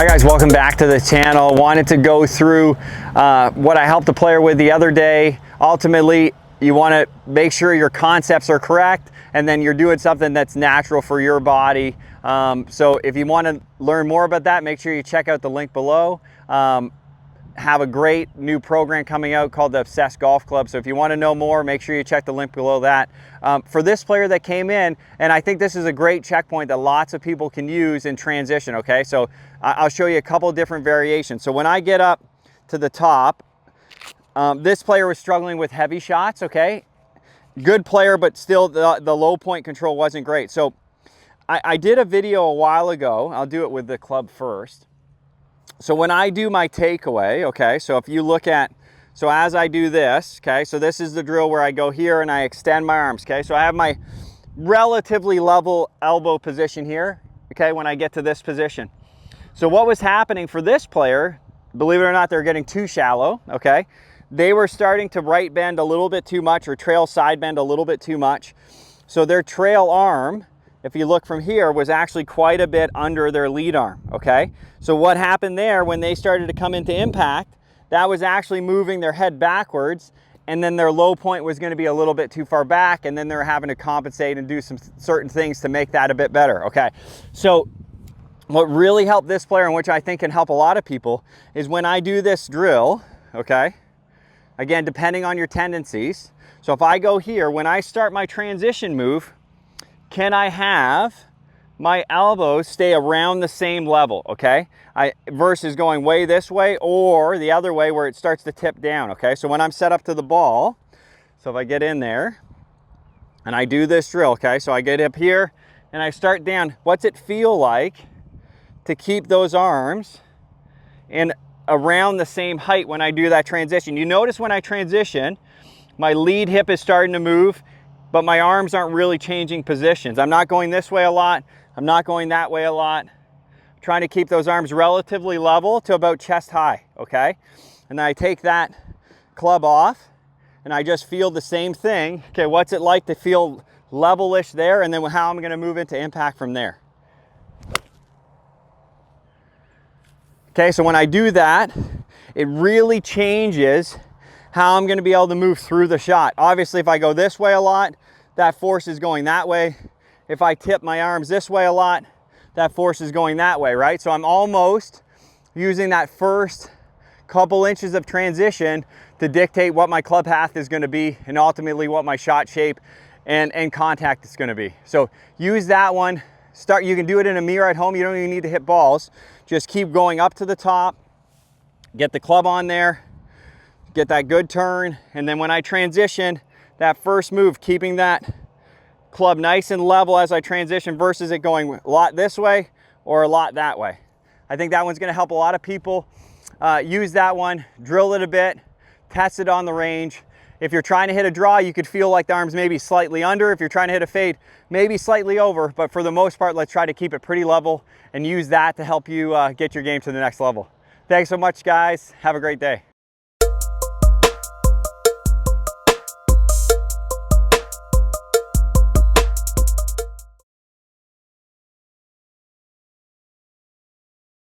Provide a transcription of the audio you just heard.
Hi guys, welcome back to the channel. Wanted to go through what I helped a player with the other day. Ultimately, you want to make sure your concepts are correct and then you're doing something that's natural for your body. So if you want to learn more about that, make sure you check out the link below. Have a great new program coming out called the Obsessed Golf Club. So if you want to know more, make sure you check the link below that. For this player that came in, and I think this is a great checkpoint that lots of people can use in transition, okay? So I'll show you a couple different variations. So when I get up to the top, this player was struggling with heavy shots, okay? Good player, but still the low point control wasn't great. So I did a video a while ago. I'll do it with the club first. So when I do my takeaway, okay, so if you look at, so as I do this, okay, so this is the drill where I go here and I extend my arms, okay? So I have my relatively level elbow position here, okay, when I get to this position. So what was happening for this player, believe it or not, they're getting too shallow, okay? They were starting to right bend a little bit too much or trail side bend a little bit too much. So their trail arm, if you look from here, was actually quite a bit under their lead arm, okay? So what happened there when they started to come into impact, that was actually moving their head backwards, and then their low point was gonna be a little bit too far back, and then they're having to compensate and do some certain things to make that a bit better, okay? So what really helped this player, and which I think can help a lot of people, is when I do this drill, okay? Again, depending on your tendencies. So if I go here, when I start my transition move, can I have my elbows stay around the same level, okay? Versus going way this way or the other way where it starts to tip down, okay? So when I'm set up to the ball, so if I get in there and I do this drill, okay? So I get up here and I start down. What's it feel like to keep those arms in around the same height when I do that transition? You notice when I transition, my lead hip is starting to move, but my arms aren't really changing positions. I'm not going this way a lot. I'm not going that way a lot. I'm trying to keep those arms relatively level to about chest high, okay? And then I take that club off and I just feel the same thing. Okay, what's it like to feel level-ish there, and then how I'm gonna move into impact from there. Okay, so when I do that, it really changes how I'm gonna be able to move through the shot. Obviously, if I go this way a lot, that force is going that way. If I tip my arms this way a lot, that force is going that way, right? So I'm almost using that first couple inches of transition to dictate what my club path is gonna be and ultimately what my shot shape and contact is gonna be. So use that one. You can do it in a mirror at home. You don't even need to hit balls. Just keep going up to the top, get the club on there, get that good turn, and then when I transition, that first move, keeping that club nice and level as I transition versus it going a lot this way or a lot that way. I think that one's gonna help a lot of people. Use that one, drill it a bit, test it on the range. If you're trying to hit a draw, you could feel like the arms maybe slightly under. If you're trying to hit a fade, maybe slightly over, but for the most part, let's try to keep it pretty level and use that to help you get your game to the next level. Thanks so much, guys. Have a great day.